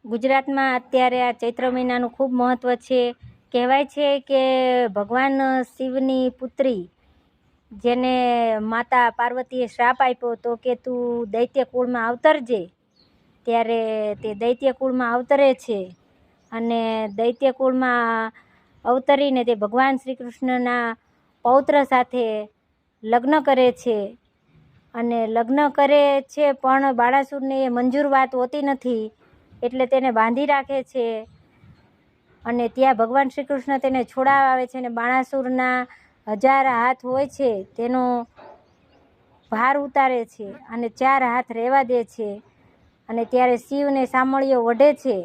ગુજરાતમાં અત્યારે આ ચૈત્ર મહિનાનું ખૂબ મહત્ત્વ છે. કહેવાય છે કે ભગવાન શિવની પુત્રી જેને માતા પાર્વતીએ શ્રાપ આપ્યો તો કે તું દૈત્ય કુળમાં અવતરજે, ત્યારે તે દૈત્ય કુળમાં અવતરે છે અને દૈત્ય કુળમાં અવતરીને તે ભગવાન શ્રી કૃષ્ણના પૌત્ર સાથે લગ્ન કરે છે. અને લગ્ન કરે છે પણ બાળાસુરને એ મંજૂર વાત હોતી નથી, એટલે તેને બાંધી રાખે છે. અને ત્યાં ભગવાન શ્રી કૃષ્ણ તેને છોડાવવા આવે છે અને બાણાસુરના 1000 હાથ હોય છે તેનો ભાર ઉતારે છે અને 4 હાથ રહેવા દે છે. અને ત્યારે શિવને સામળીઓ વઢે છે.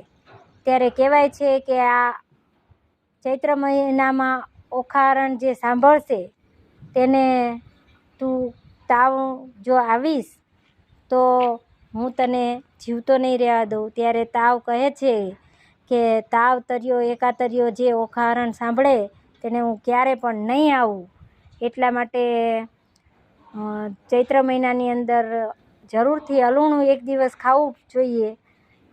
ત્યારે કહેવાય છે કે આ ચૈત્ર મહિનામાં ઓખારણ જે સાંભળશે તેને તું તાવ જો આવીશ તો હું તને જીવતો નહીં રહેવા દઉં. ત્યારે તાવ કહે છે કે તાવ તર્યો એકાતર્યો જે ઓખારણ સાંભળે તેને હું ક્યારે પણ નહીં આવું. એટલા માટે ચૈત્ર મહિનાની અંદર જરૂરથી અલૂણું એક દિવસ ખાવું જોઈએ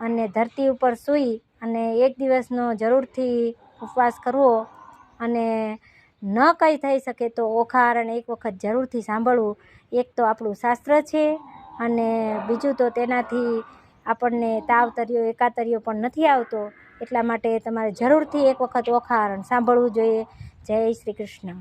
અને ધરતી ઉપર સૂઈ અને એક દિવસનો જરૂરથી ઉપવાસ કરવો. અને ન કંઈ થઈ શકે તો ઓખારણ એક વખત જરૂરથી સાંભળવું. એક તો આપણું શાસ્ત્ર છે અને બીજું તો તેનાથી આપણને તાવ તર્યો એકાતર્યો પણ નથી આવતો. એટલા માટે તમારે જરૂરથી એક વખત ઓખારણ સાંભળવું જોઈએ. જય શ્રી કૃષ્ણ.